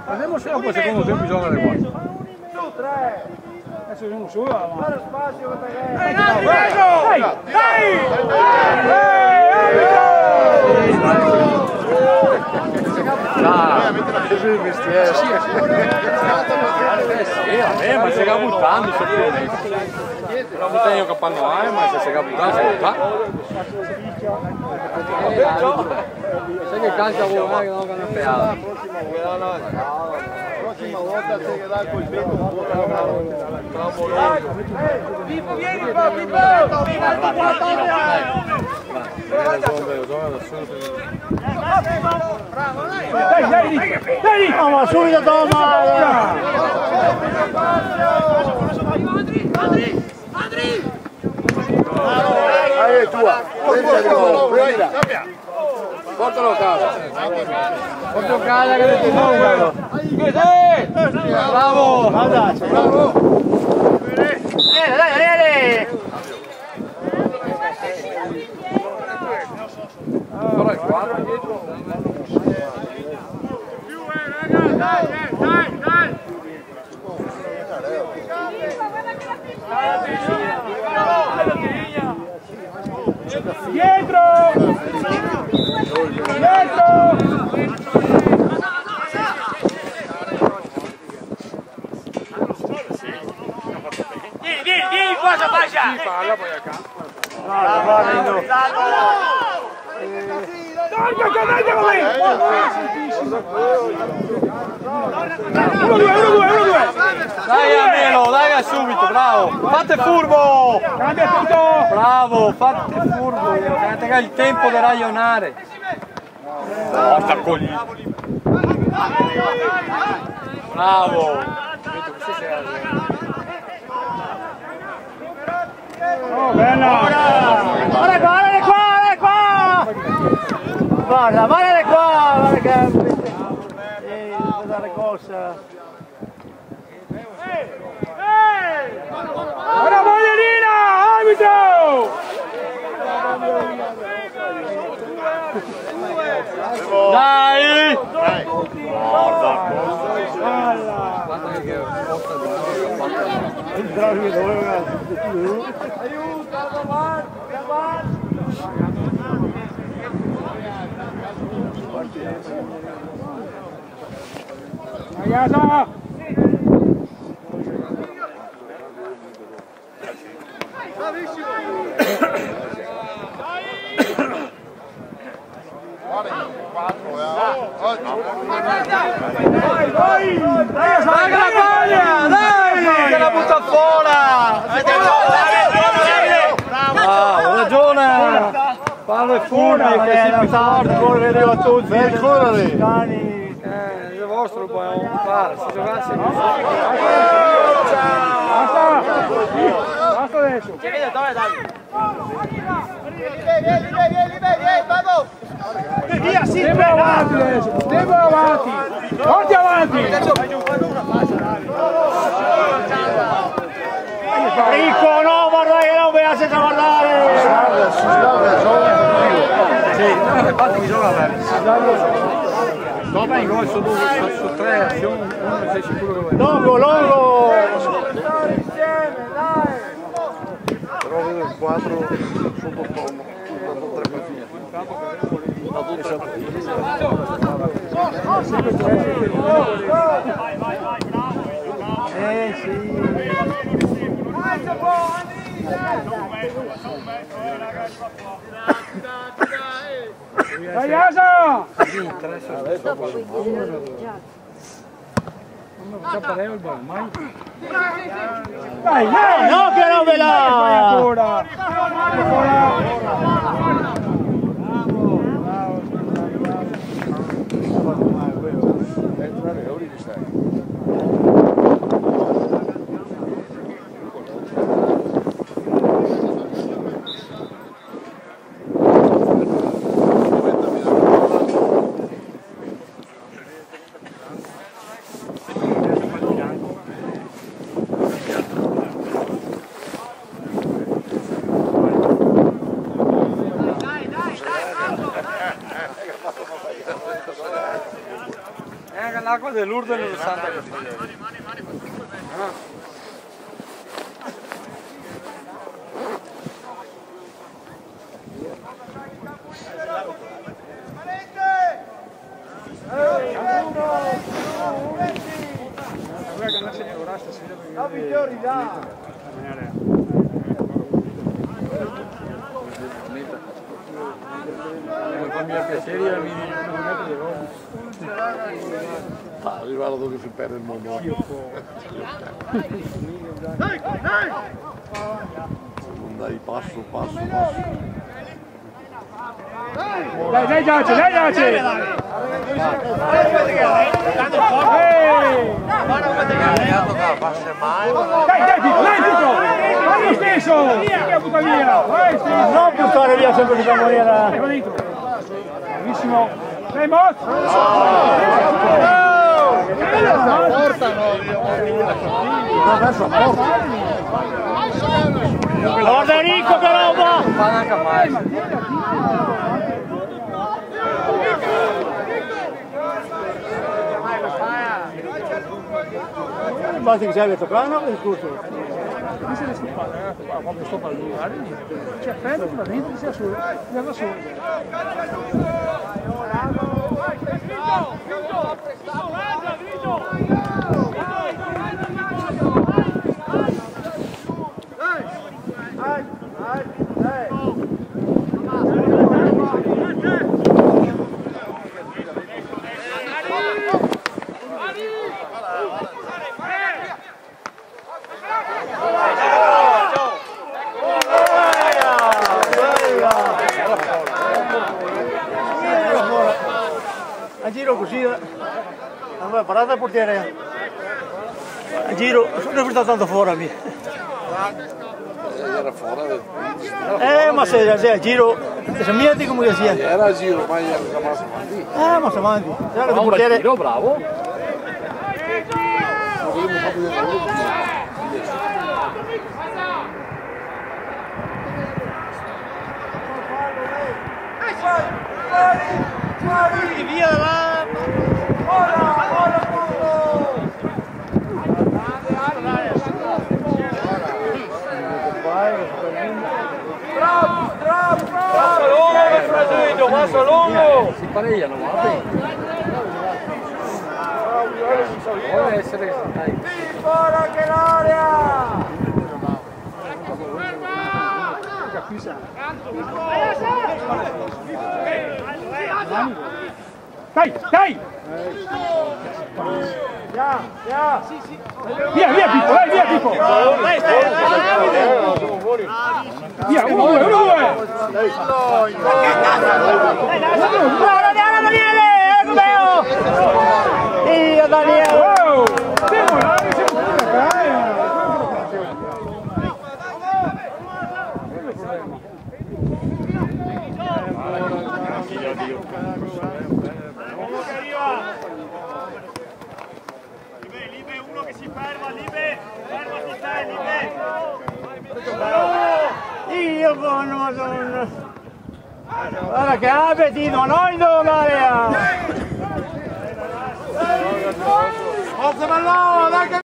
Andiamo solo poi secondo tempo bisogna andare qua. Adesso siamo su. Fare spazio per ma si sta buttando non mi tengo capando mai, ma se si sta buttando si sta. Sai che calcia vuole che non vanno a peare. Prossima volta se che dà col vento vieni qua, dai! Ma subito toma! Andri! È tua! Portalo a casa! Portalo a casa che avete nuovo! Bravo! Bravo! Dai! Però il 4 dietro. Dai! Dietro! Vieni qua, Zapaglia! Sì, parla poi a campo. Dai Melo, dai subito, bravo! Fate furbo! Cambia tutto! Bravo, fate furbo! Che il tempo di ragionare! Porta cogli! Bravo! Oh, bella! Guarda qua! Guarda qua! Guarda che... dare corsa! Guarda Mogliolina! Arbitro! Dai! Guarda! Aiuta, davanti! Ragazza! Bravissimo! Guarda, 4 Vai! Dai la paglia! Dai! Che la butta fuori! Bravo, ragione! Fallo e furbi che si pizzardi, correre a tutti! Per correre! Il vostro lo può fare, se giocasse basta adesso! Che vede, dove dai? Vieni, vado! Via, sì! Tempo avanti adesso, tempo avanti! Porti avanti! Ricco, no, guarda che non vedi senza guardare! Sì, infatti mi gioca bene. Dopo i gol sono 3 azioni, uno sei sicuro che vuoi. Longo! Però vedo il 4 sotto fondo, dopo 3 partite. Sì. Dai Asa! Non cappareo il ball, mai? Dai, no che non ve la! Ancora! Anche l'acqua dell'Urdo non lo santa così. Arrivato che si perde il mondo. Non dai passo. Dai Giace, dai Giace! Dai Tito! Vai lo stesso! Via butta via! Vai stesso! Non buttare via sempre di camoriera! Va dentro! Bravissimo! Dai Mozz! Guarda Enrico che roba! Non fa neanche mai. Basta che serve toccare, no? Discorso. Non se ne stupare, quando sto per arrivare, c'è freddo, va dentro, che sia solo, che va solo. A giro così, allora parata il portiere, a giro, non è stato tanto fuori a me. Era fuori. Ma se a giro, se mi dico come sia. Era a giro, ma era rimasto avanti. Ma sta avanti. Guarda il portiere. Bravo. Via da là! Passo lungo! Si pareggiano, guarda. Vuole essere dai. Fuori che l'area! Dai! Via Pippo, vai via Pippo! Via, 1-2! Bravo Daniele! Io Daniele! Libe, uno che si ferma, Libe! Fermati te, Libe! Io buono Madonna! Guarda che appetito, noi dove l'area!